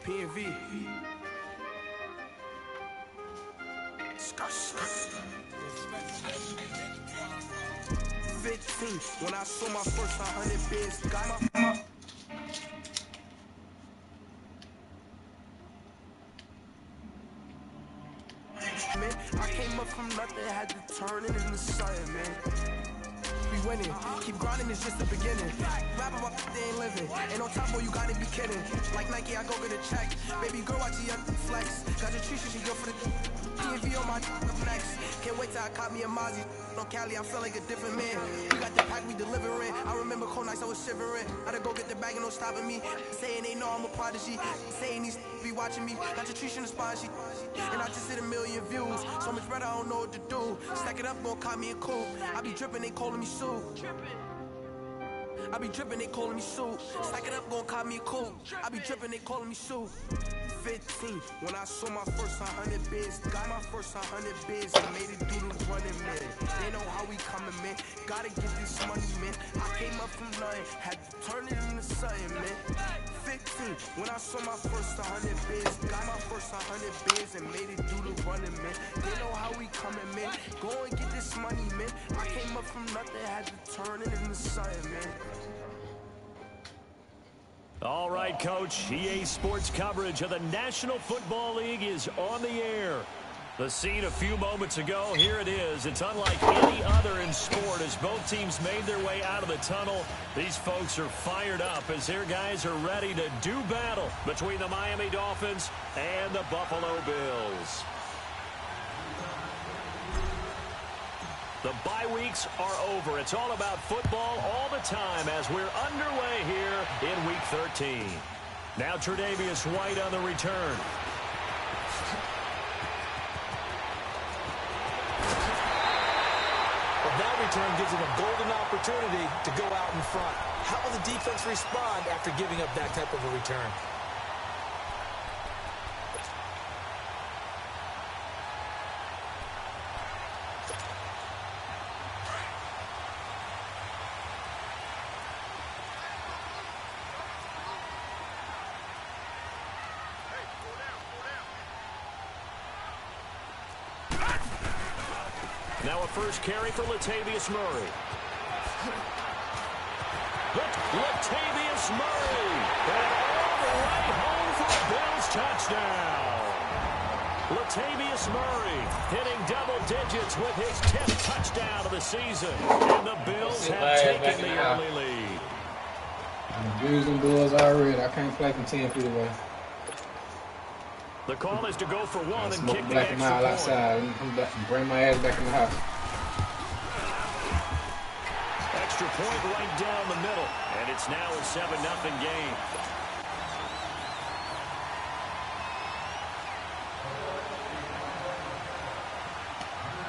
P&V. 15, when I saw my first 100 bids, got my man, I came up from nothing, had to turn it into something, man. We winning, keep grinding, it's just the beginning. Rap about they ain't living, ain't no top boy, you gotta be kidding. Like Nike, I go get a check. Baby girl, watch your flex. Got your trees, she go for the P&V on my next. Can't wait till I caught me a Mozzie. On Cali, I feel like a different man. We got the pack, we delivering. I remember cold nights, I was shivering. Gotta go get the bag and no stopping me. Saying they know I'm a prodigy. Saying these be watching me. Got your trees in the spot, she. And I just hit 1 million views. So much better, I don't know what to do. Stack it up, gon' call me a cool. I be dripping, they calling me Sue. I be dripping, they calling me Sue. Stack it up, gon' call me a cool. I be dripping, they calling me Sue. 15, when I saw my first 100 bids, got my first 100 bids and made it through the running, man. They know how we coming, man. Gotta get this money, man. I came up from nothing, had to turn it into something, man. 15, when I saw my first 100 bids, got my first 100 bids and made it through the running, man. They know how we coming, man. Go and get this money, man. I came up from nothing, had to turn it into something, man. All right, Coach. EA Sports coverage of the National Football League is on the air. The scene a few moments ago, here it is. It's unlike any other in sport as both teams made their way out of the tunnel. These folks are fired up as their guys are ready to do battle between the Miami Dolphins and the Buffalo Bills. The bye weeks are over. It's all about football all the time as we're underway here in Week 13. Now Tre'Davious White on the return. Well, that return gives him a golden opportunity to go out in front. How will the defense respond after giving up that type of a return? Now a first carry for Latavius Murray. Latavius Murray. And all the way home for a Bills touchdown. Latavius Murray hitting double digits with his 10th touchdown of the season. And the Bills have taken the early lead. The Bills and Bulls already. I can't play from 10 feet away. The call is to go for one and kick the black extra mile point. outside and bring my ass back in the house. Extra point right down the middle, and it's now a 7-0 game.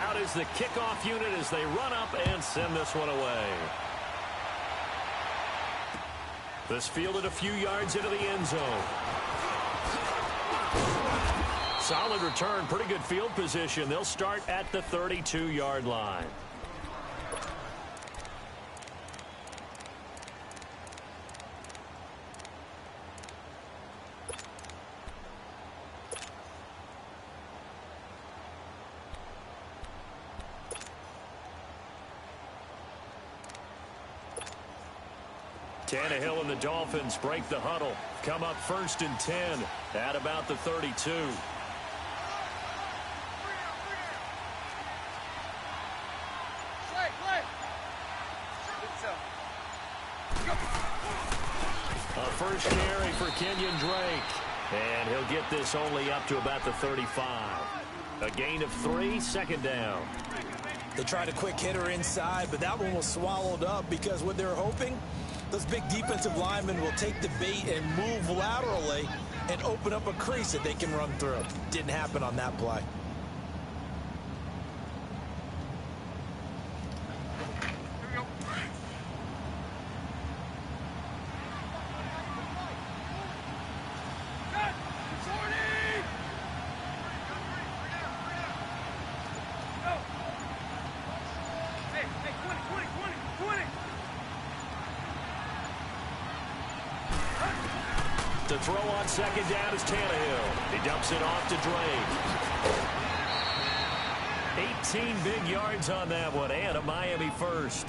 Out is the kickoff unit as they run up and send this one away. This fielded a few yards into the end zone. Solid return, pretty good field position. They'll start at the 32-yard line. Tannehill and the Dolphins break the huddle. Come up 1st and 10 at about the 32. A first carry for Kenyon Drake. And he'll get this only up to about the 35. A gain of 3, second down. They tried a quick hitter inside, but that one was swallowed up because what they're hoping, those big defensive linemen will take the bait and move laterally and open up a crease that they can run through. Didn't happen on that play. To throw on second down is Tannehill. He dumps it off to Drake. 18 big yards on that one, and a Miami first.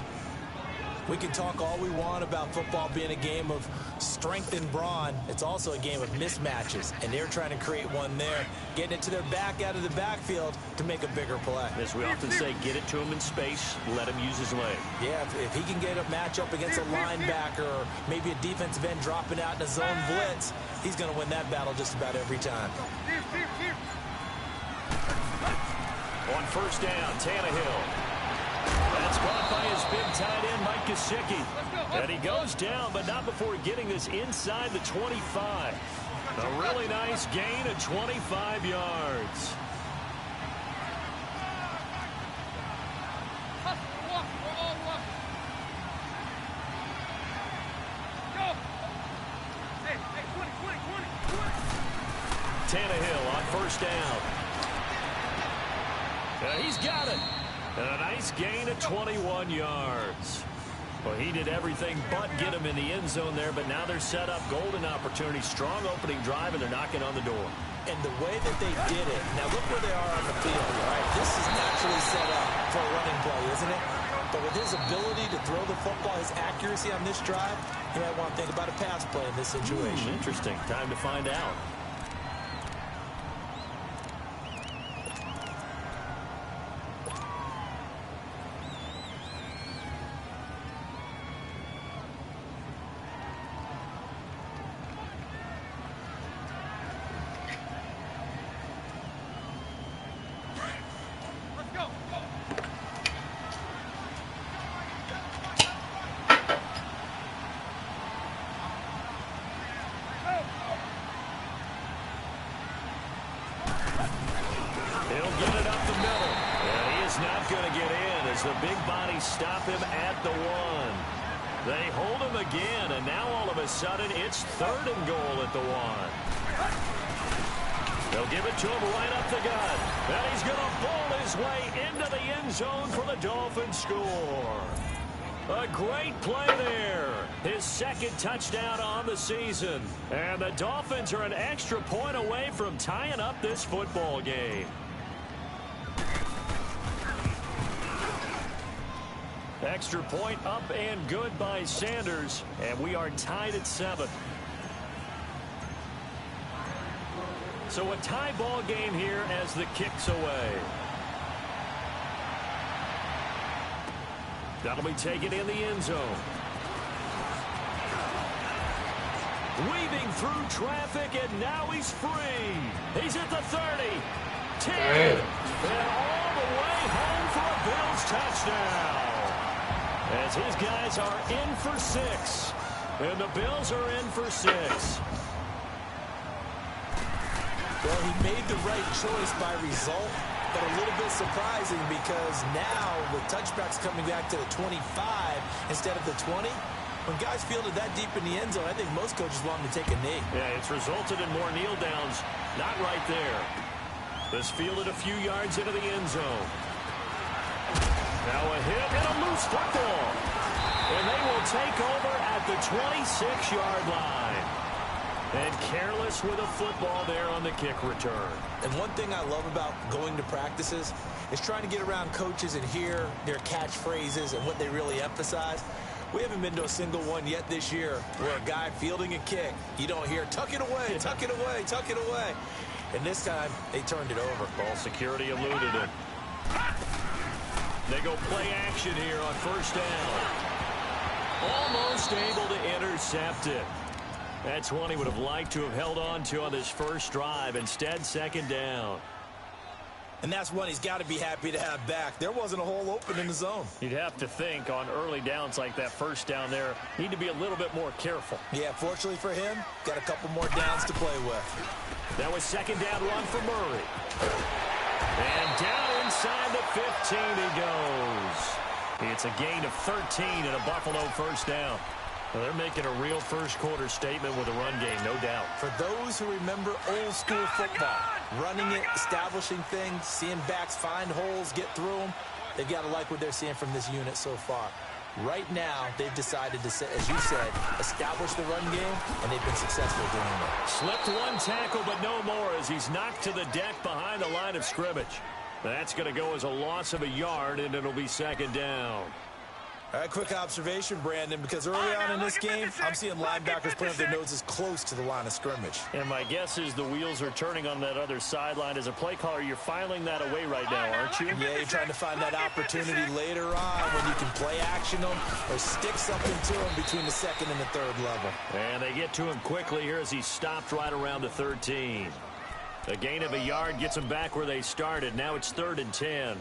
We can talk all we want about football being a game of strength and brawn. It's also a game of mismatches, and they're trying to create one there, getting it to their back out of the backfield to make a bigger play. As we often say, get it to him in space, let him use his leg. Yeah, if he can get a matchup against a linebacker or maybe a defensive end dropping out in a zone blitz, he's going to win that battle just about every time. On first down, Tannehill. That's caught by his big tight end, Mike Gesicki. And he goes down, but not before getting this inside the 25. A really nice gain of 25 yards. Tannehill on first down. He's got it. And a nice gain of 21 yards. Well, he did everything but get him in the end zone there, but now they're set up. Golden opportunity, strong opening drive, and they're knocking on the door. And the way that they did it, now look where they are on the field, right? This is naturally set up for a running play, isn't it? But with his ability to throw the football, his accuracy on this drive, you might want to think about a pass play in this situation. Interesting. Time to find out. The big bodies stop him at the 1. They hold him again, and now all of a sudden it's 3rd and goal at the 1. They'll give it to him right up the gut. And he's going to bowl his way into the end zone for the Dolphins score. A great play there. His second touchdown on the season. And the Dolphins are an extra point away from tying up this football game. Extra point up and good by Sanders, and we are tied at 7. So a tie ball game here as the kick's away. That'll be taken in the end zone. Weaving through traffic, and now he's free. He's at the 30, 10, and all the way home for a Bills touchdown. As his guys are in for 6. And the Bills are in for 6. Well, he made the right choice by result, but a little bit surprising because now with touchbacks coming back to the 25 instead of the 20, when guys fielded that deep in the end zone, I think most coaches want them to take a knee. Yeah, it's resulted in more kneel downs. Not right there. This fielded a few yards into the end zone. Now a hit and a loose football. And they will take over at the 26-yard line. And careless with a football there on the kick return. And one thing I love about going to practices is trying to get around coaches and hear their catchphrases and what they really emphasize. We haven't been to a single one yet this year where a guy fielding a kick, you don't hear, tuck it away, tuck it away, tuck it away. And this time, they turned it over. Ball security eluded it. They go play action here on first down. Almost able to intercept it. That's one he would have liked to have held on to on this first drive. Instead, second down. And that's one he's got to be happy to have back. There wasn't a hole open in the zone. You'd have to think on early downs like that first down there, need to be a little bit more careful. Yeah, fortunately for him, got a couple more downs to play with. That was second down run for Murray. And down inside the 15 he goes. It's a gain of 13 and a Buffalo first down. Well, they're making a real first quarter statement with a run game, no doubt. For those who remember old school football, running it, establishing things, seeing backs find holes, get through them, they've got to like what they're seeing from this unit so far. Right now, they've decided to, as you said, establish the run game, and they've been successful doing it. Slipped one tackle, but no more as he's knocked to the deck behind the line of scrimmage. That's going to go as a loss of a yard, and it'll be second down. All right, quick observation, Brandon, because early on in this game, I'm seeing linebackers putting up their noses close to the line of scrimmage. And my guess is the wheels are turning on that other sideline. As a play caller, you're filing that away right now, aren't you? Yeah, you're trying to find that opportunity later on when you can play action them or stick something to them between the second and the third level. And they get to him quickly here as he stopped right around the 13. A gain of a yard gets them back where they started. Now it's 3rd and 10.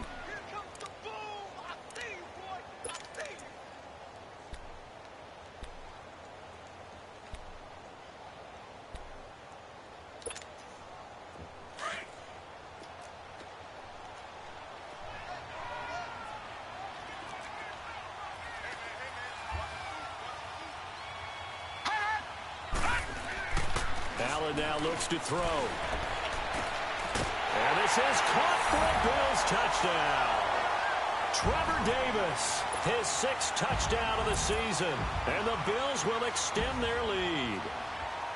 Allen now looks to throw. And this is caught for a Bills touchdown. Trevor Davis, his 6th touchdown of the season. And the Bills will extend their lead.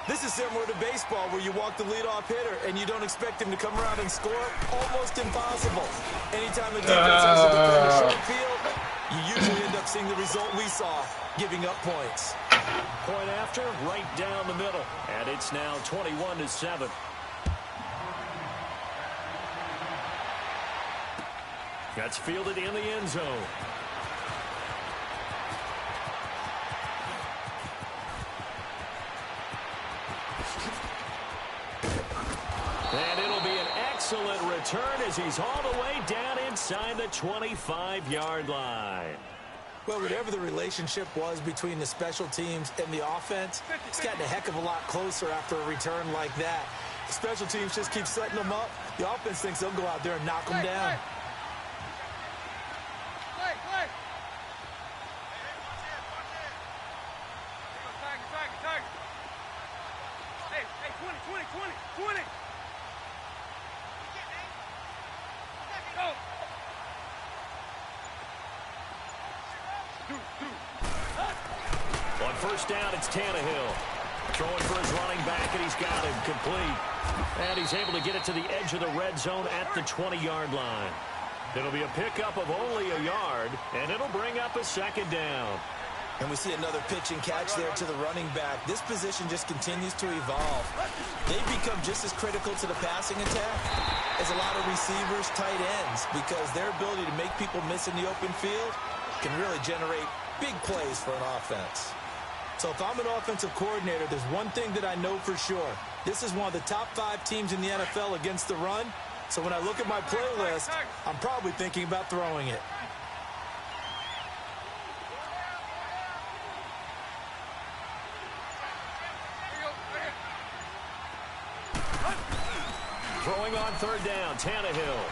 This is similar to baseball where you walk the leadoff hitter and you don't expect him to come around and score. Almost impossible. Anytime the defense has to defend a short field, you usually end up seeing the result we saw, giving up points. Point after, right down the middle. And it's now 21-7. That's fielded in the end zone. And it'll be an excellent return as he's all the way down inside the 25-yard line. Well, whatever the relationship was between the special teams and the offense, it's gotten a heck of a lot closer after a return like that. The special teams just keep setting them up. The offense thinks they'll go out there and knock them down. On first down, it's Tannehill. Throwing for his running back, and he's got him complete. And he's able to get it to the edge of the red zone at the 20-yard line. It'll be a pickup of only a yard, and it'll bring up a second down. And we see another pitch and catch there to the running back. This position just continues to evolve. They've become just as critical to the passing attack as a lot of receivers, tight ends, because their ability to make people miss in the open field can really generate big plays for an offense. So if I'm an offensive coordinator, there's one thing that I know for sure. This is one of the top 5 teams in the NFL against the run. So when I look at my playlist, I'm probably thinking about throwing it. Throwing on third down, Tannehill.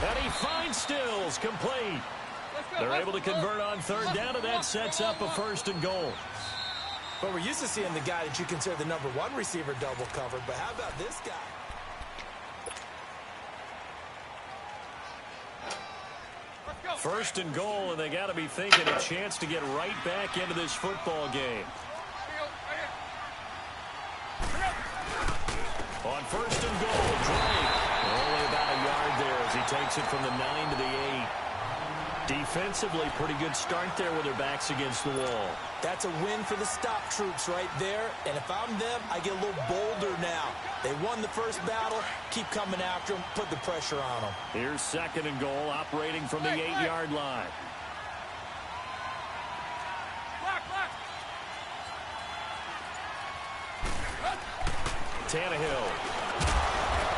And he finds Stills, complete. They're able to convert on third down, and that sets up a 1st and goal. But we're used to seeing the guy that you consider the #1 receiver double covered. But how about this guy? First and goal, and they got to be thinking a chance to get right back into this football game. On first and goal, Drake. Only about a yard there as he takes it from the 9 to the 8. Defensively, pretty good start there with their backs against the wall. That's a win for the stop troops right there. And if I'm them, I get a little bolder now. They won the first battle. Keep coming after them. Put the pressure on them. Here's 2nd and goal, operating from the 8-yard line. Tannehill.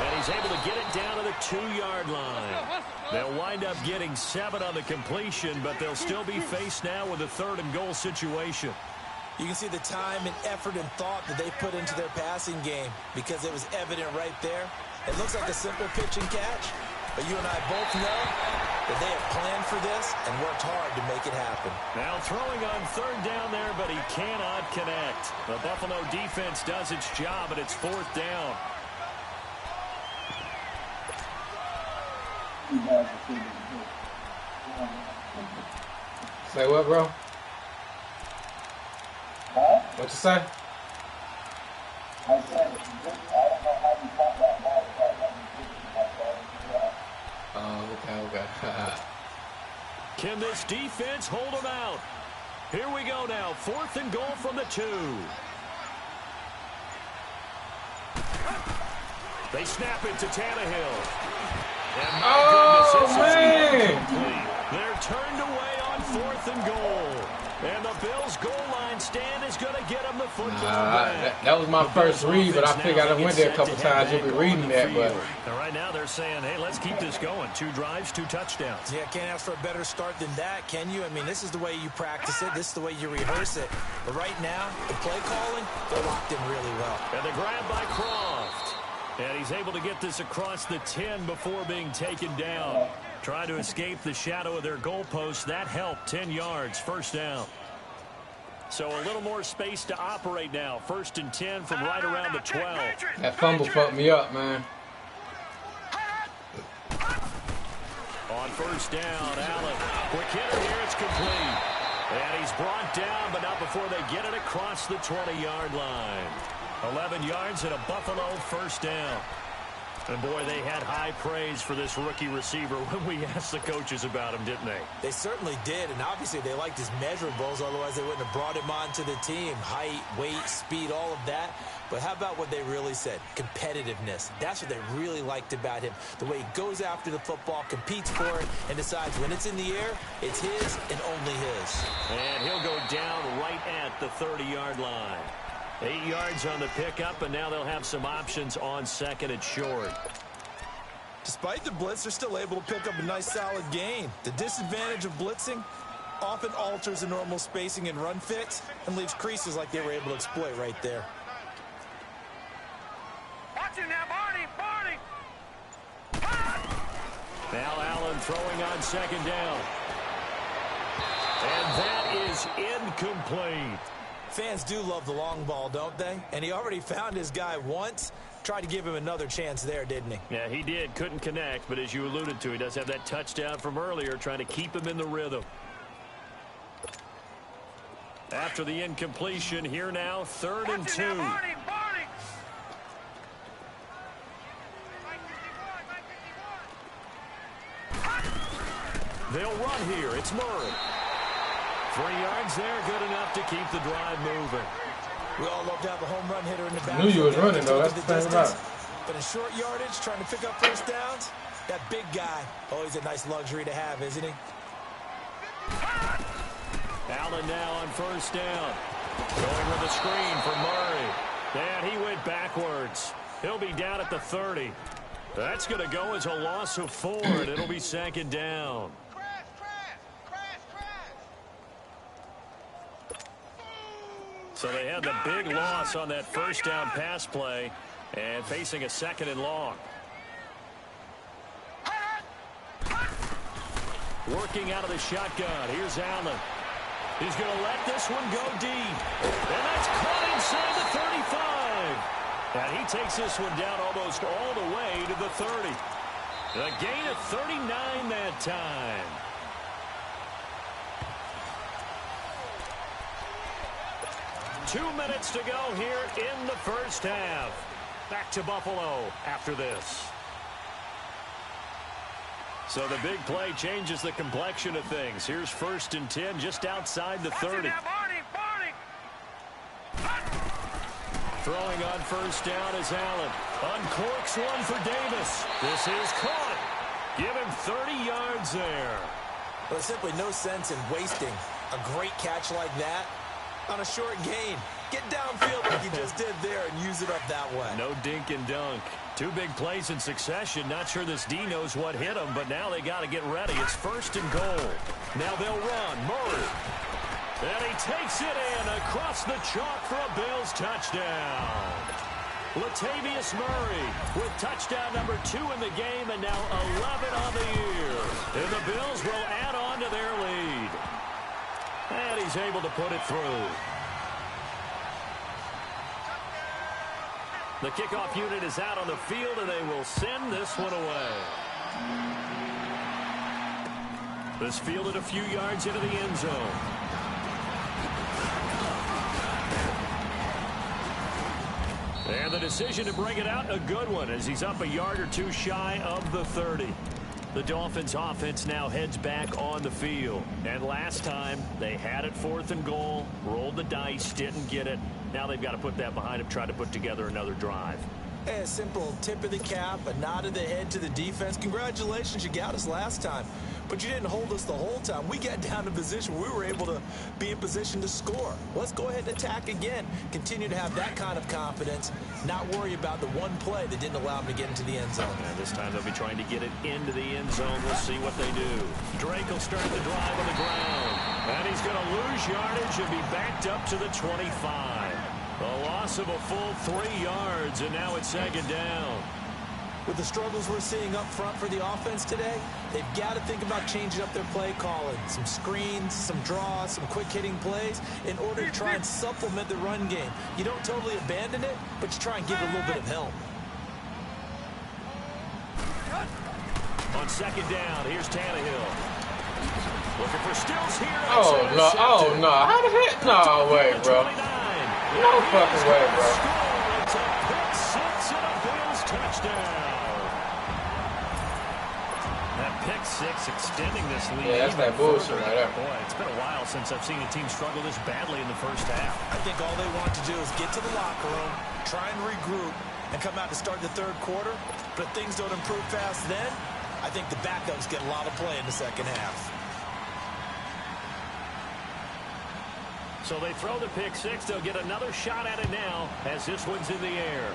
And he's able to get it down to the 2-yard line. They'll wind up getting 7 on the completion, but they'll still be faced now with a 3rd and goal situation. You can see the time and effort and thought that they put into their passing game because it was evident right there. It looks like a simple pitch and catch, but you and I both know that they have planned for this and worked hard to make it happen. Now throwing on third down there, but he cannot connect. The Buffalo defense does its job, and it's 4th down. Say what, bro? What you say? I said, I don't know how you caught that ball. Oh, okay. Can this defense hold them out? Here we go now. 4th and goal from the 2. They snap it to Tannehill. And my goodness, this is incomplete. They're turned away on 4th and goal. And the Bills' goal line stand is going to get them the football back. That was my first read, but I figured I went there a couple times. You'll be reading that, but right now they're saying, hey, let's keep this going. 2 drives, 2 touchdowns. Yeah, can't ask for a better start than that, can you? I mean, this is the way you practice it. This is the way you rehearse it. But right now, the play calling, they're locked in really well. And the grab by Croft. And he's able to get this across the 10 before being taken down. Trying to escape the shadow of their goalpost. That helped. 10 yards, first down. So a little more space to operate now. 1st and 10 from right around the 12. that fumble fucked me up, man. On 1st down, Allen. Quick hitter here, it's complete. And he's brought down, but not before they get it across the 20-yard line. 11 yards and a Buffalo 1st down. And, boy, they had high praise for this rookie receiver when we asked the coaches about him, didn't they? They certainly did, and obviously they liked his measurables, otherwise they wouldn't have brought him onto the team. Height, weight, speed, all of that. But how about what they really said? Competitiveness. That's what they really liked about him. The way he goes after the football, competes for it, and decides when it's in the air, it's his and only his. And he'll go down right at the 30-yard line. 8 yards on the pickup, and now they'll have some options on 2nd and short. Despite the blitz, they're still able to pick up a nice solid gain. The disadvantage of blitzing often alters the normal spacing and run fits and leaves creases like they were able to exploit right there. Watch it now, Barney! Now Allen throwing on 2nd down. And that is incomplete. Fans do love the long ball, don't they? And he already found his guy once. Tried to give him another chance there, didn't he? Yeah, he did. Couldn't connect, but as you alluded to, he does have that touchdown from earlier, trying to keep him in the rhythm. After the incompletion, here now, 3rd and 2. They'll run here. It's Murray. 3 yards there, good enough to keep the drive moving. We all love to have a home run hitter in the back. I knew you was running, though. That's the thing about it. But in short yardage, trying to pick up 1st downs, that big guy, always a nice luxury to have, isn't he? Allen now on 1st down. Going with a screen for Murray. And he went backwards. He'll be down at the 30. That's going to go as a loss of 4, and it'll be 2nd down. So they had the big loss on that 1st down pass play and facing a 2nd and long. Working out of the shotgun. Here's Allen. He's going to let this one go deep. And that's caught inside the 35. And he takes this one down almost all the way to the 30. A gain of 39 that time. Two minutes to go here in the 1st half. Back to Buffalo after this. So the big play changes the complexion of things. Here's 1st and 10 just outside the 30. Throwing on 1st down is Allen. Uncorks one for Davis. This is caught. Give him 30 yards there. Well, there's simply no sense in wasting a great catch like that on a short gain. Get downfield like you just did there and use it up that way. No dink and dunk. 2 big plays in succession. Not sure this D knows what hit him, but now they got to get ready. It's 1st and goal. Now they'll run. Murray. And he takes it in across the chalk for a Bills touchdown. Latavius Murray with touchdown number 2 in the game and now 11 on the year. And the Bills will add on to their lead. And he's able to put it through. The kickoff unit is out on the field, and they will send this one away. This fielded a few yards into the end zone. And the decision to bring it out, a good one, as he's up a yard or two shy of the 30. The Dolphins offense now heads back on the field. And last time, they had it 4th and goal, rolled the dice, didn't get it. Now they've got to put that behind them, try to put together another drive. Hey, a simple tip of the cap, a nod of the head to the defense. Congratulations, you got us last time. But you didn't hold us the whole time. We got down to position where we were able to be in position to score. Let's go ahead and attack again. Continue to have that kind of confidence. Not worry about the one play that didn't allow them to get into the end zone. And this time they'll be trying to get it into the end zone. We'll see what they do. Drake will start the drive on the ground. And he's going to lose yardage and be backed up to the 25. A loss of a full 3 yards, and now it's 2nd down. With the struggles we're seeing up front for the offense today, they've got to think about changing up their play calling. Some screens, some draws, some quick-hitting plays in order to try and supplement the run game. You don't totally abandon it, but you try and give it a little bit of help. On 2nd down, here's Tannehill. Looking for Stills here. Oh, no. Oh, no. How the heck? No way, bro. No fucking way, bro. It's a pick 6 and a Bills touchdown. That pick 6 extending this lead. Yeah, that's that bullshit right there. Boy, it's been a while since I've seen a team struggle this badly in the first half. I think all they want to do is get to the locker room, try and regroup, and come out to start the 3rd quarter. But if things don't improve fast then, I think the backups get a lot of play in the 2nd half. So they throw the pick 6. They'll get another shot at it now as this one's in the air.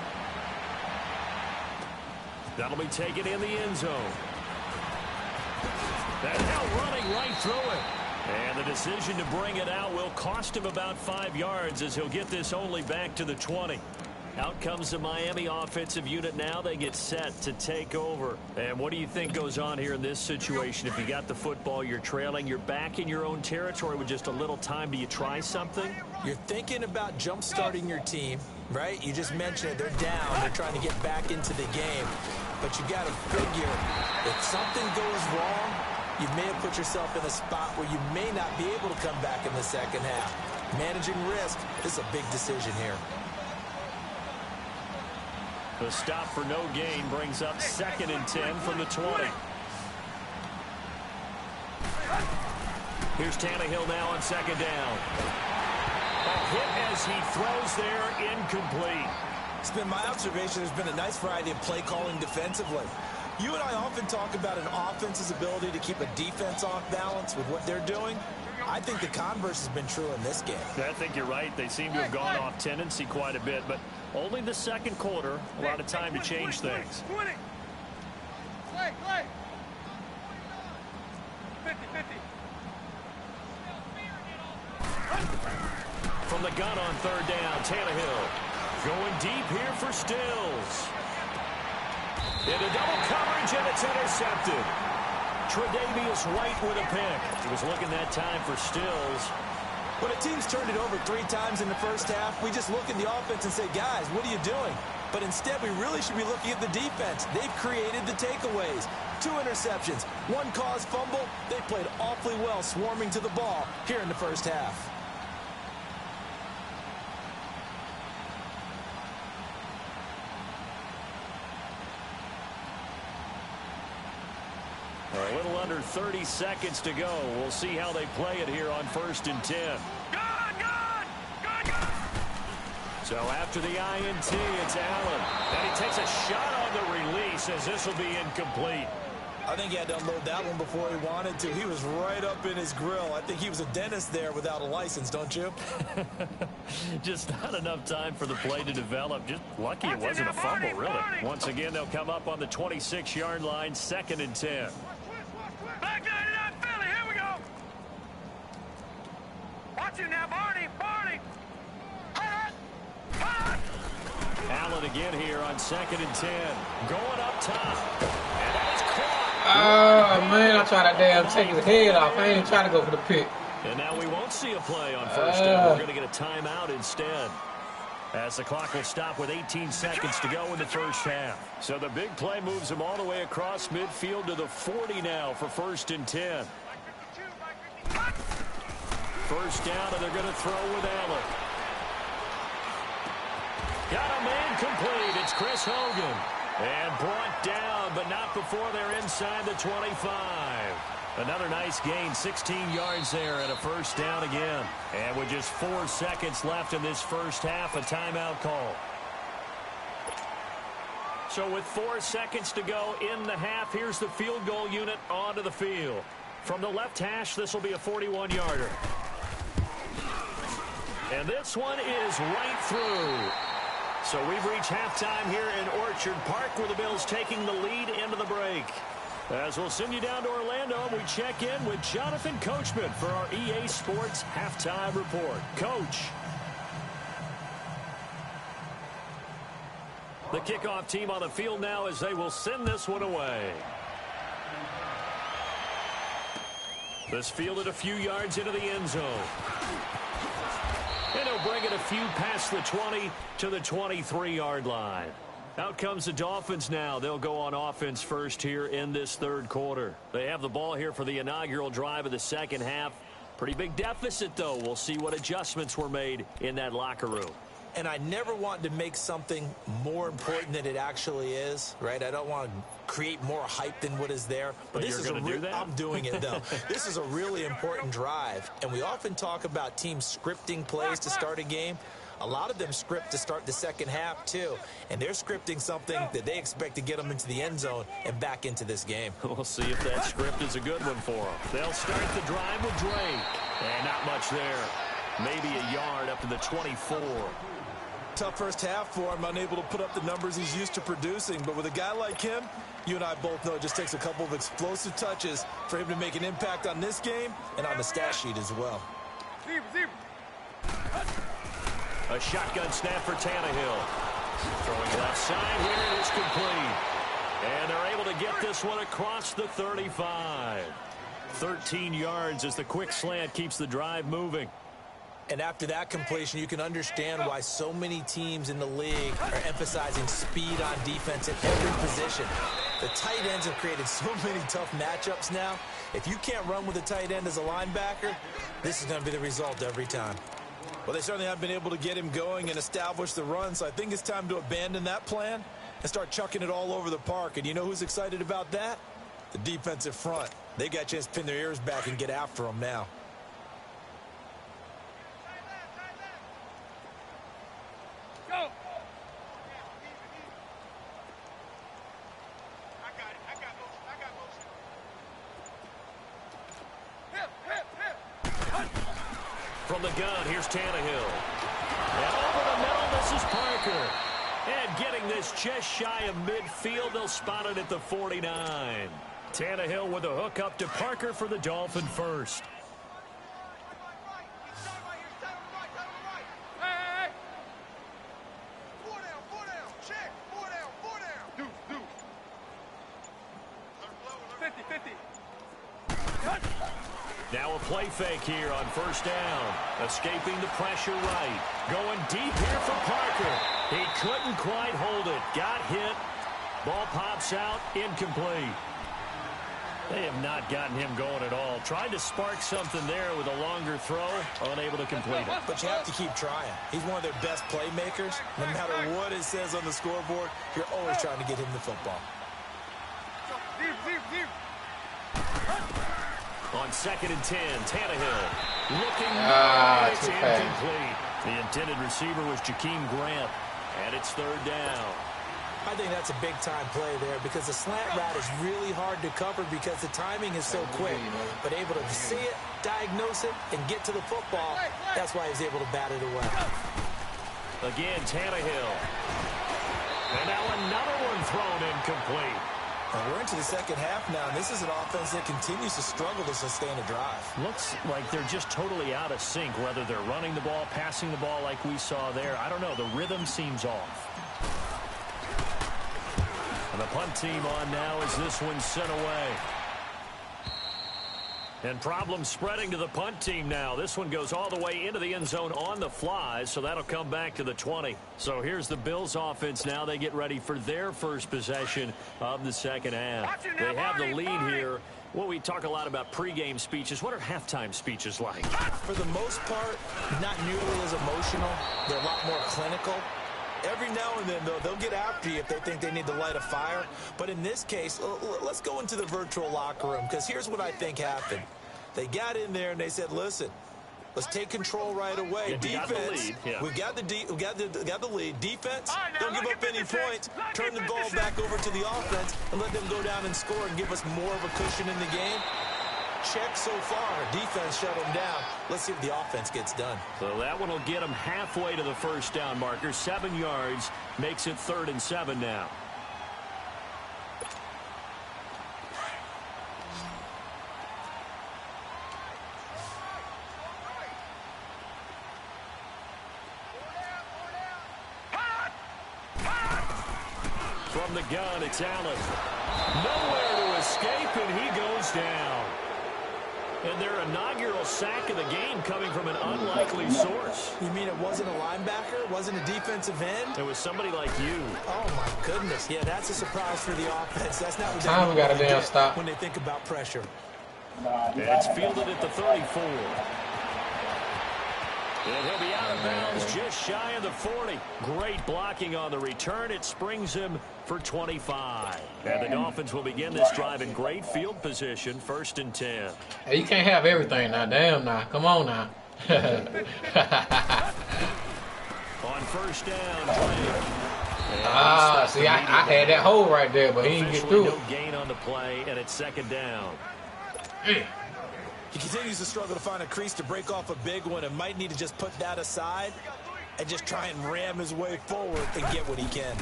That'll be taken in the end zone. That hell running right through it. And the decision to bring it out will cost him about 5 yards as he'll get this only back to the 20. Out comes the Miami offensive unit now. They get set to take over. And what do you think goes on here in this situation? If you got the football, you're trailing, you're back in your own territory with just a little time. Do you try something? You're thinking about jump-starting your team, right? You just mentioned it. They're down. They're trying to get back into the game. But you got to figure, if something goes wrong, you may have put yourself in a spot where you may not be able to come back in the 2nd half. Managing risk is a big decision here. The stop for no gain brings up 2nd and 10 from the 20. Here's Tannehill now on 2nd down. A hit as he throws there, incomplete. It's been my observation there's been a nice variety of play calling defensively. You and I often talk about an offense's ability to keep a defense off balance with what they're doing. I think the converse has been true in this game. I think you're right. They seem to have gone off tendency quite a bit, but only the 2nd quarter, a lot of time to change things. 20. Play. 50. From the gun on 3rd down, Tannehill going deep here for Stills. Into double coverage, and it's intercepted. Tre'Davious White with a pick. He was looking that time for Stills. When a team's turned it over 3 times in the first half, we just look at the offense and say, guys, what are you doing? But instead, we really should be looking at the defense. They've created the takeaways. 2 interceptions, 1 caused fumble. They played awfully well swarming to the ball here in the first half. A little under 30 seconds to go. We'll see how they play it here on 1st and 10. Good. So after the INT, it's Allen. And he takes a shot on the release as this will be incomplete. I think he had to unload that one before he wanted to. He was right up in his grill. I think he was a dentist there without a license, don't you? Just not enough time for the play to develop. Just lucky it wasn't a fumble, really. Once again, they'll come up on the 26-yard line, 2nd and 10. Back 99 Philly, here we go. Watch it now, Barney. Allen again here on 2nd and 10. Going up top. And that is caught. Oh, man, I tried to damn take his head off. I ain't trying to go for the pick. And now we won't see a play on 1st down. We're going to get a timeout instead. As the clock will stop with 18 seconds to go in the first half. So the big play moves them all the way across midfield to the 40 now for 1st and 10. first down, and they're going to throw with Allen. Got a man complete. It's Chris Hogan. And brought down, but not before they're inside the 25. Another nice gain, 16 yards there, and a first down again. And with just 4 seconds left in this first half, a timeout call. So with 4 seconds to go in the half, here's the field goal unit onto the field. From the left hash, this will be a 41-yarder. And this one is right through. So we've reached halftime here in Orchard Park, where the Bills taking the lead into the break. As we'll send you down to Orlando, we check in with Jonathan Coachman for our EA Sports Halftime Report. Coach. The kickoff team on the field now as they will send this one away. This fielded a few yards into the end zone. And he'll bring it a few past the 20 to the 23-yard line. Out comes the Dolphins now. They'll go on offense first here in this third quarter. They have the ball here for the inaugural drive of the second half. Pretty big deficit, though. We'll see what adjustments were made in that locker room. And I never want to make something more important than it actually is, right? I don't want to create more hype than what is there. But this is I'm doing it, though. This is a really important drive. And we often talk about teams scripting plays to start a game. A lot of them script to start the second half, too. And they're scripting something that they expect to get them into the end zone and back into this game. We'll see if that script is a good one for them. They'll start the drive with Drake. And not much there. Maybe a yard up to the 24. Tough first half for him, unable to put up the numbers he's used to producing. But with a guy like him, you and I both know it just takes a couple of explosive touches for him to make an impact on this game and on the stat sheet as well. A shotgun snap for Tannehill. Throwing left side here, it is complete. And they're able to get this one across the 35. 13 yards as the quick slant keeps the drive moving. And after that completion, you can understand why so many teams in the league are emphasizing speed on defense at every position. The tight ends have created so many tough matchups now. If you can't run with a tight end as a linebacker, this is going to be the result every time. Well, they certainly haven't been able to get him going and establish the run, so I think it's time to abandon that plan and start chucking it all over the park. And you know who's excited about that? The defensive front. They got a chance to pin their ears back and get after him now. From the gun, here's Tannehill. And over the middle, this is Parker. And getting this just shy of midfield, they'll spot it at the 49. Tannehill with a hook up to Parker for the Dolphin first. Now a play fake here on first down. Escaping the pressure right. Going deep here for Parker. He couldn't quite hold it. Got hit. Ball pops out. Incomplete. They have not gotten him going at all. Tried to spark something there with a longer throw. Unable to complete it. But you have to keep trying. He's one of their best playmakers. No matter what it says on the scoreboard, you're always trying to get him the football. On 2nd and 10, Tannehill looking wide. It's incomplete. The intended receiver was Jakeem Grant, and it's third down. I think that's a big-time play there because the slant route is really hard to cover because the timing is so quick. But able to see it, diagnose it, and get to the football, that's why he's able to bat it away. Again, Tannehill. And now another one thrown incomplete. And we're into the second half now, and this is an offense that continues to struggle to sustain a drive. Looks like they're just totally out of sync, whether they're running the ball, passing the ball like we saw there. I don't know. The rhythm seems off. And the punt team on now as this one's sent away. And problems spreading to the punt team now. This one goes all the way into the end zone on the fly, so that'll come back to the 20. So here's the Bills offense now. They get ready for their first possession of the second half. They have the lead here. Well, we talk a lot about pregame speeches. What are halftime speeches like? For the most part, not nearly as emotional. They're a lot more clinical. Every now and then, though, they'll get after you if they think they need to light a fire. But in this case, let's go into the virtual locker room, because here's what I think happened. They got in there and they said, listen, let's take control right away. Defense, we got the lead. Defense, don't give up any points. Turn the ball back over to the offense and let them go down and score and give us more of a cushion in the game. Check so far. Defense shut them down. Let's see if the offense gets done. So that one will get them halfway to the first down marker. 7 yards makes it 3rd and 7 now. From the gun, it's Allen. Nowhere to escape, and he goes down. And their inaugural sack of the game coming from an unlikely source. You mean it wasn't a linebacker? It wasn't a defensive end? It was somebody like you. Oh, my goodness. Yeah, that's a surprise for the offense. That's not what Time we got a damn stop. When they think about pressure. And it's fielded at the 34. And he'll be out of bounds just shy of the 40. Great blocking on the return. It springs him for 25. And the Dolphins will begin this drive in great field position, 1st and 10. Hey, you can't have everything now. Damn now. Come on now. On 1st down, see, I had that hole right there, but he didn't get through it. No gain on the play, and it's 2nd down. He continues to struggle to find a crease to break off a big one and might need to just put that aside and just try and ram his way forward and get what he can.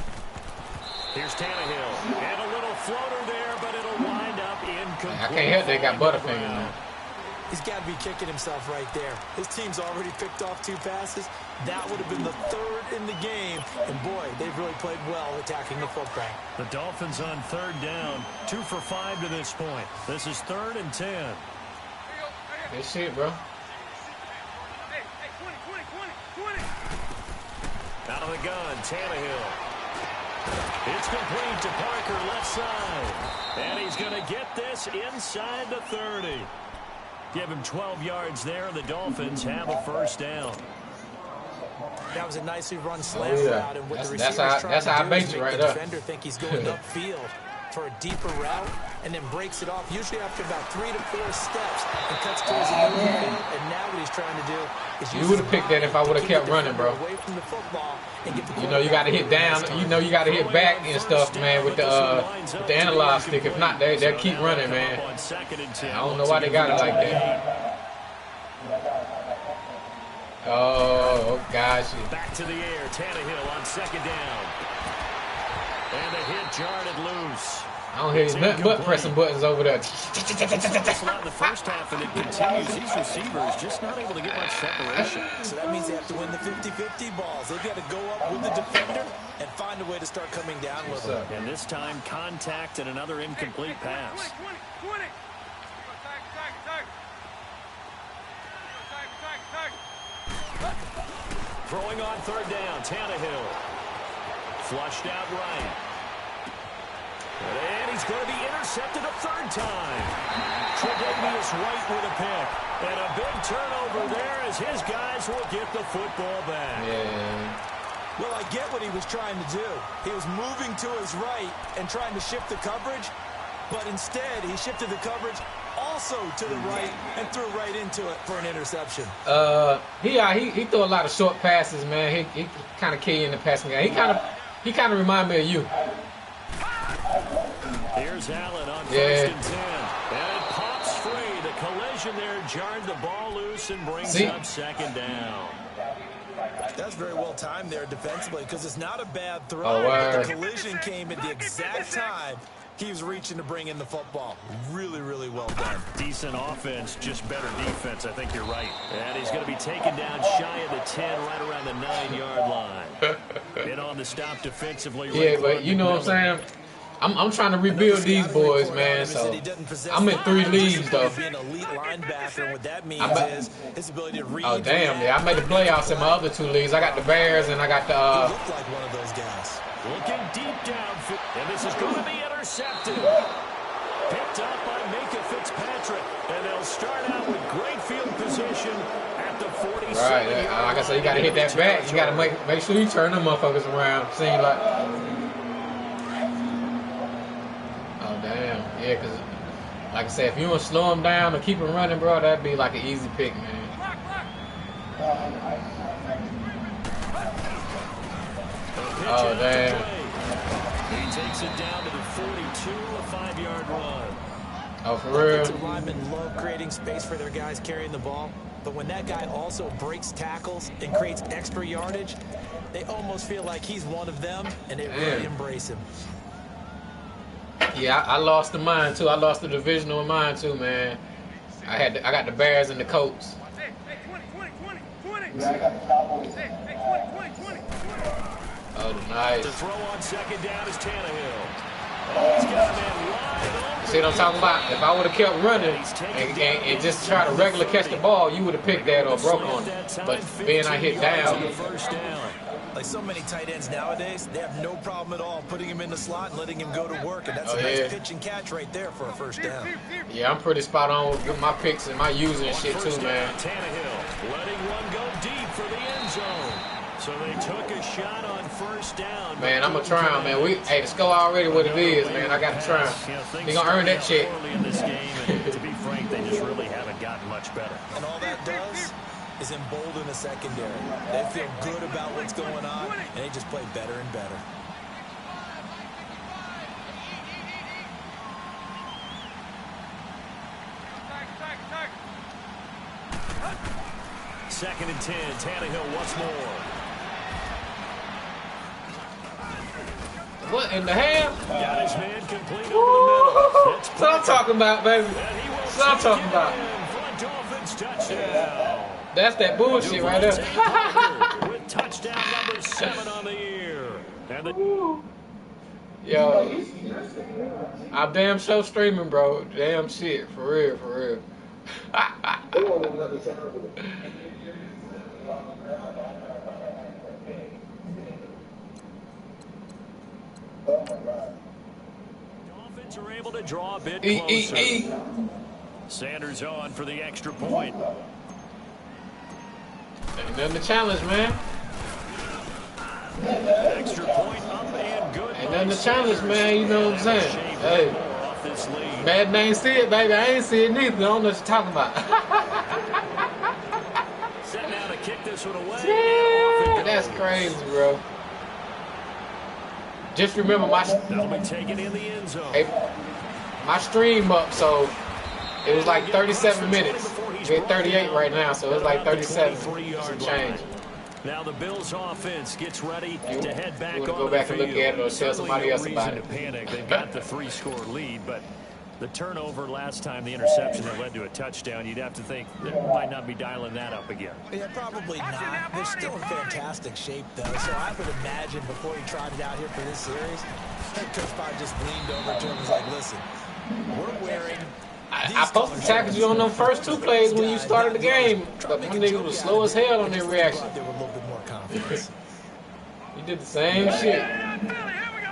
Here's Tannehill. And a little floater there, but it'll wind up incomplete. I can't help they got Butterfinger now. He's got to be kicking himself right there. His team's already picked off 2 passes. That would have been the 3rd in the game. And, boy, they've really played well attacking the football. The Dolphins on 3rd down. 2 for 5 to this point. This is 3rd and 10. Good shit, bro. Hey, 20. Out of the gun, Tannehill. It's complete to Parker, left side. And he's going to get this inside the 30. Give him 12 yards there. The Dolphins have a 1st down. That was a nicely run slant route. And what the receiver's that's trying how I to do bait is you make right the there. defender think he's going upfield for a deeper route and then breaks it off, usually after about 3 to 4 steps, and cuts towards the middle of the field. And now what he's trying to do is use. You would have picked that if I would have kept running, bro. Away from the football and get the You know, you got to hit down. You know, you got to hit back and stuff, man, with the analog stick. If not, they'll keep running, man. I don't know why they got it like that. Oh, gosh. Back to the air. Tannehill on 2nd down. And the hit jarred it loose. I don't hear nothing but pressing buttons over there. It's a lot in the first half, and it continues. These receivers just not able to get much separation. So that means they have to win the 50-50 balls. They've got to go up with the defender and find a way to start coming down with them. And this time, contact and another incomplete pass. 20. Throwing on 3rd down, Tannehill. Flushed out right. And he's going to be intercepted a 3rd time. Tre'Davious White with a pick. And a big turnover there as his guys will get the football back. Yeah. Well, I get what he was trying to do. He was moving to his right and trying to shift the coverage, but instead he shifted the coverage also to the right and threw right into it for an interception. He threw a lot of short passes, man. He kind of key in the passing game. He kind of remind me of you. Here's Allen on 1st and 10. And it pops free. The collision there jarred the ball loose and brings up 2nd down. That's very well timed there defensively because it's not a bad throw. Oh, wow. The collision came at the exact time he was reaching to bring in the football. Really, really well done. Decent offense, just better defense. I think you're right. And he's going to be taken down shy of the 10, right around the 9-yard line. In on the stop defensively. Yeah, but you know what I'm saying? I'm trying to rebuild these boys, man. So I'm in 3 leagues though. Being an elite linebacker, and what that means is his ability to read. Oh damn! Yeah, I made the playoffs in my other 2 leagues. I got the Bears and I got the. He looked like one of those guys. Looking deep down, and this is going to be intercepted. Picked up by Micah Fitzpatrick, and they'll start out with great field position at the 47. Right, like I said, you got to hit that back. You got to make sure you turn them motherfuckers around. Seems like. Oh damn! Yeah, because like I said, if you want to slow them down or keep them running, bro, that'd be like an easy pick, man. Oh damn! He takes it down to the 42, a 5-yard run. Oh, for real? Offensive linemen love creating space for their guys carrying the ball, but when that guy also breaks tackles and creates extra yardage, they almost feel like he's one of them, and they really embrace him. Yeah, I lost the mine too. I lost the divisional in mine too, man. I got the Bears and the Colts. Hey, 20. Yeah, I got the Cowboys. Hey, 20. Oh, nice. To throw on second down is Tannehill. Oh, he's got a man wide open. See what I'm talking about? If I would have kept running and just try to regular catch the ball, you would have picked that or broke on it. But being I hit down. Like so many tight ends nowadays, they have no problem at all putting him in the slot and letting him go to work. And that's a nice pitch and catch right there for a first down. Yeah, I'm pretty spot on with my picks and my using shit too, man. Tannehill letting one go deep for the end zone. So they took a shot on first down. Man, I'm going to try him, man. Hey, the score already what it is, man. I got to try him. He going to earn that check. In this game, and to be frank, they just really haven't gotten much better. And all that does is embolden the secondary. They feel good about what's going on, and they just play better and better. Second and 10, Tannehill once more. What in the hell? Got his man complete over the middle. That's what I'm talking about, baby. That's what I'm talking about. Dolphins touchdown. That's that bullshit right there. With touchdown number 7 on the year. And the Yo, I'm damn sure streaming, bro. Damn shit, for real, for real. Dolphins are able to draw a bit closer. Sanders on for the extra point. Ain't nothing to challenge, man. Extra point up and good. Ain't nothing to challenge, man. You know what I'm saying? Hey, Madden ain't see it, baby. I ain't see it neither. I don't know what you're talking about. Set now to kick this one away. Yeah, that's crazy, bro. Just remember That'll be taken in the end zone. my stream up, so it was like 37 minutes. We're at 38 right now, so it's like 37 some change. Now the Bills offense gets ready to head back on go back and look at it or tell somebody else about it. To panic. They've got the 3-score lead, but the turnover last time, the interception that led to a touchdown, you'd have to think they might not be dialing that up again. Yeah, probably not. They're still in fantastic shape, though, so I would imagine before he trotted out here for this series, head coach probably just leaned over to him and was like, listen, we're wearing... I supposed to tackle you on them first 2 plays when you started the game, but my niggas was slow as hell on their reaction. They were a little bit more confident. You did the same shit. Here we go.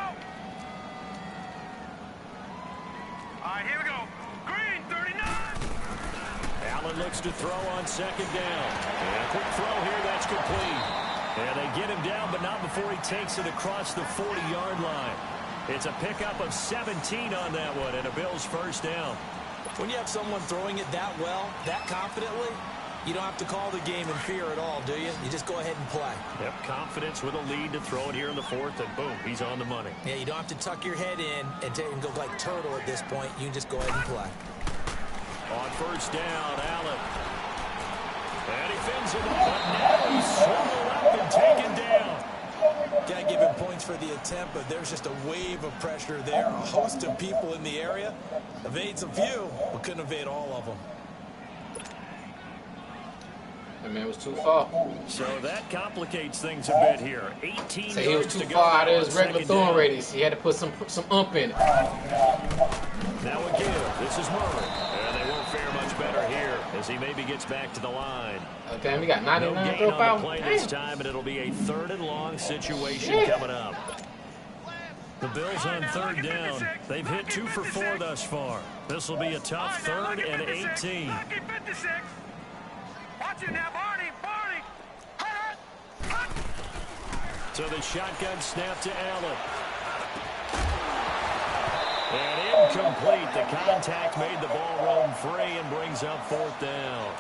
All right, here we go. Green, 39. Allen looks to throw on second down. And a quick throw here, that's complete. And they get him down, but not before he takes it across the 40-yard line. It's a pickup of 17 on that one, and a Bills first down. When you have someone throwing it that well, that confidently, you don't have to call the game in fear at all, do you? You just go ahead and play. Yep, confidence with a lead to throw it here in the 4th, and boom, he's on the money. Yeah, you don't have to tuck your head in and go like turtle at this point. You can just go ahead and play. On first down, Allen. And he fins it up, but now he's swallowed up and taken down. Gotta give him points for the attempt, but there's just a wave of pressure there. A host of people in the area. Evades a few, but couldn't evade all of them. That man was too far. So that complicates things a bit here. 18 So he was yards too to go far out of on his regular second throwing down. radius. He had to put some ump in it. Now again, this is Murray. And they won't fare much better here as he maybe gets back to the line. Oh, damn, he got No 99 gain throw on power. the play this time, and it'll be a 3rd and long situation coming up. The Bills on 3rd down. They've hit 2 for 4 thus far. This will be a tough 3rd and 18. Watch it now, Barney. So the shotgun snap to Allen. And incomplete. The contact made the ball roam free and brings up 4th down.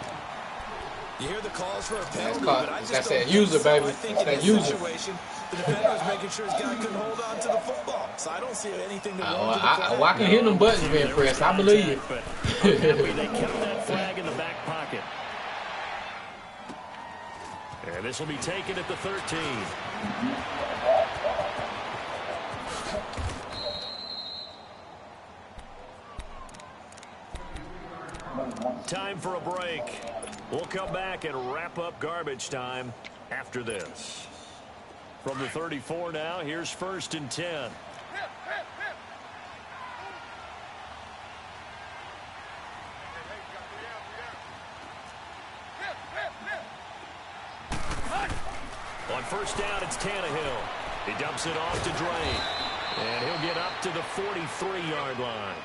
You hear the calls for a penalty, called, but I just that's don't that think user, so. baby. I think That's in that this user. situation, the defender was making sure his guy couldn't hold on to the football. So I don't see anything to wrong to the play. I can hear them buttons being pressed. I believe you. But I'm happy they kept that flag in the back pocket. And this will be taken at the 13. Time for a break. We'll come back and wrap up garbage time after this. From the 34 now, here's 1st and 10. On 1st down, it's Tannehill. He dumps it off to Drain. And he'll get up to the 43-yard line.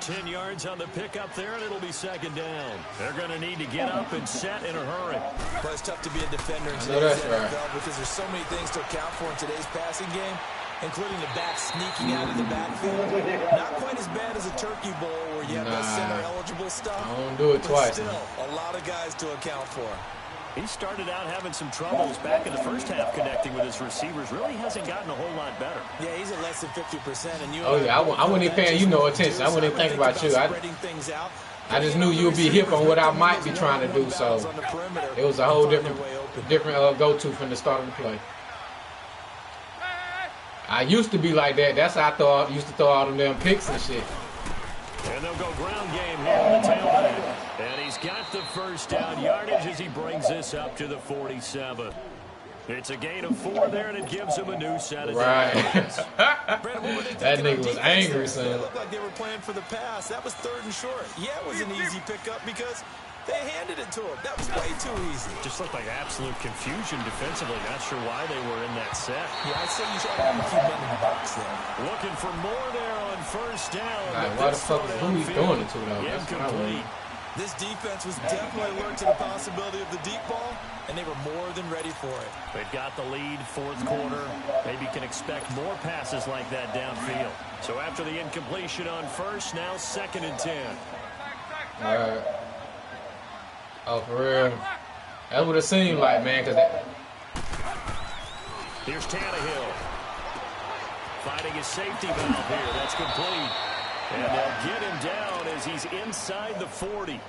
10 yards on the pickup there, and it'll be 2nd down. They're going to need to get up and set in a hurry. But it's tough to be a defender in that's today's NFL right. because there's so many things to account for in today's passing game, including the back sneaking out of the backfield. Not quite as bad as a turkey bowl where you have that center-eligible stuff. I don't do it but twice. Still, a lot of guys to account for. He started out having some troubles back in the first half connecting with his receivers. Really hasn't gotten a whole lot better. Yeah, he's at less than 50%. And you Oh, yeah, I wasn't even paying you no attention. I wasn't even thinking about you. I just knew you'd be hip on what I might be trying to do, so it was a whole different go-to from the start of the play. I used to be like that. That's how I used to throw all them damn picks and shit. And they'll go ground game here on the tailback. And he's got the 1st down yardage as he brings this up to the 47. It's a gain of 4 there, and it gives him a new set of downs. That nigga was angry, son. It looked like they were playing for the pass. That was 3rd and short. Yeah, it was an easy pickup because they handed it to him. That was way too easy. Just looked like absolute confusion defensively. Not sure why they were in that set. Yeah, I'd say you should have a few men in the box there. Looking for more there on 1st down. Right, why the fuck is Louis throwing it to them? That's what I Incomplete. want. This defense was definitely alert to the possibility of the deep ball, and they were more than ready for it. They've got the lead, 4th quarter. Maybe can expect more passes like that downfield. So after the incompletion on 1st, now 2nd and 10. All right. Oh, for real. That's what it seemed like, man, because that... Here's Tannehill. Finding his safety valve here. That's complete. And they'll get him down as he's inside the 40.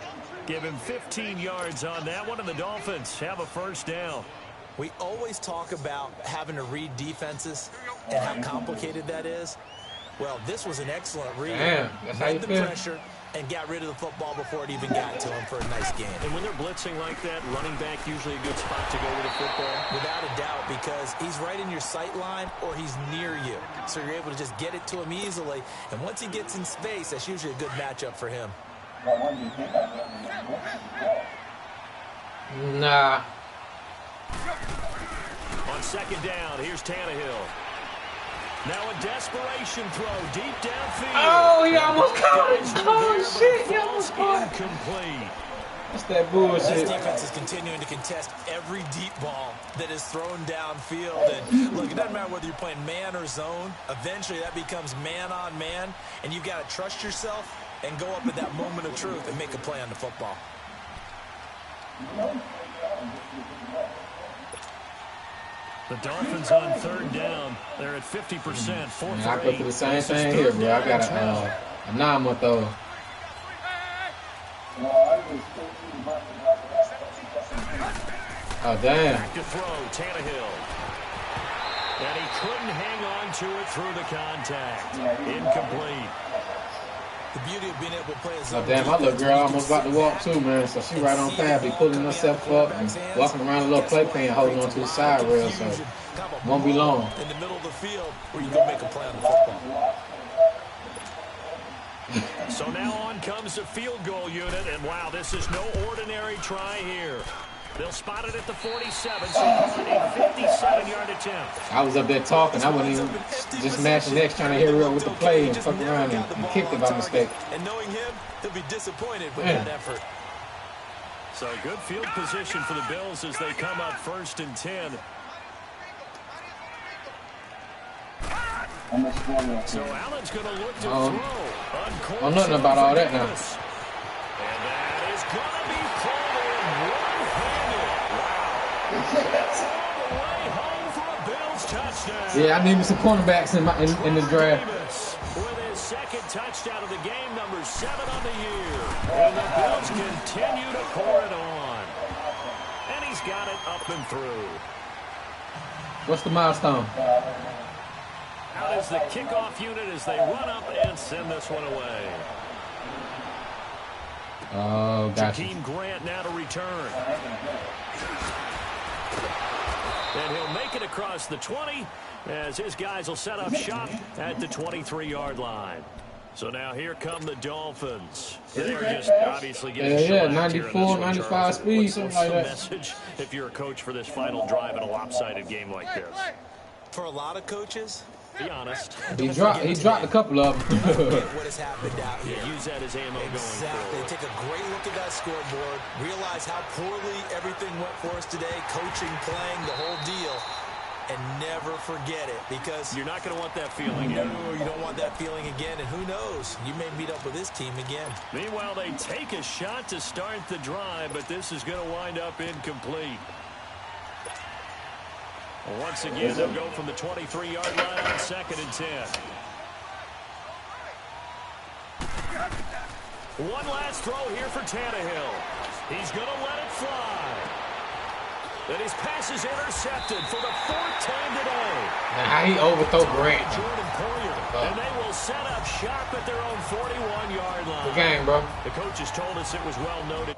Give him 15 yards on that one, and the Dolphins have a 1st down. We always talk about having to read defenses and how complicated that is. Well, this was an excellent read. Damn, that's how you Read the feel. pressure and got rid of the football before it even got to him for a nice game. And when they're blitzing like that, running back usually a good spot to go with a football. Without a doubt, because he's right in your sight line or he's near you. So you're able to just get it to him easily. And once he gets in space, that's usually a good matchup for him. Nah. On 2nd down, here's Tannehill. Now a desperation throw deep downfield. Oh, he almost caught it. Guys were Oh, there, shit, but he almost falls caught it. incomplete. That's that This bullshit. defense is continuing to contest every deep ball that is thrown downfield. And look, it doesn't matter whether you're playing man or zone. Eventually, that becomes man on man. And you've got to trust yourself and go up at that moment of truth and make a play on the football. The Dolphins on 3rd down. They're at 50%. 4 Man, for I go 8. through the same This is thing here, 3rd bro. I down got and 12. a 9-month-old. Oh, damn. Back to throw, Tannehill. And he couldn't hang on to it through the contact. Incomplete. The beauty of being able to play a zone. Oh, damn, my little girl almost about to walk too, man. So she right on path, be pulling herself up and walking around a little playpen, holding on to the side rail. So won't be long. In the middle of the field where you can make a play on the football. So now on comes the field goal unit, and wow, this is no ordinary try here. They'll spot it at the 47, so a 57-yard attempt. I was up there talking. I wasn't even just matching next, trying to hear real with the play and fuck around and kicked it by mistake. And knowing him, he'll be disappointed with that effort. So good field position for the Bills as they come up 1st and 10. So Allen's going to look to throw. I'm nothing about all that now. And that is going to be pulled in one-handed. Wow. All the way home for a Bills touchdown. Yeah, I need some cornerbacks in the draft. With his second touchdown of the game, number 7 on the year. And the Bills continue to pour it on. And he's got it up and through. What's the milestone? Out is the kickoff unit as they run up and send this one away. Oh, gotcha. Jakeem Grant now to return. And he'll make it across the 20 as his guys will set up shop at the 23-yard line. So now here come the Dolphins. They're just obviously getting 94, 95 speed, something like that. Message if you're a coach for this final drive in a lopsided game like this. For a lot of coaches, be honest. He dropped a couple of them. what has happened out here. Use that as ammo going forward. Take a great look at that scoreboard. Realize how poorly everything went for us today. Coaching, playing, the whole deal. And never forget it, because you're not going to want that feeling again. No, you don't want that feeling again, and who knows? You may meet up with this team again. Meanwhile, they take a shot to start the drive, but this is going to wind up incomplete. Once again, they'll go from the 23-yard line on 2nd and 10. One last throw here for Tannehill. He's going to let it fly. And his pass is intercepted for the 4th time today. Now, how he overthrow Grant? Jordan Poyer. And they will set up shop at their own 41-yard line. Good game, bro. The coaches told us it was well noted.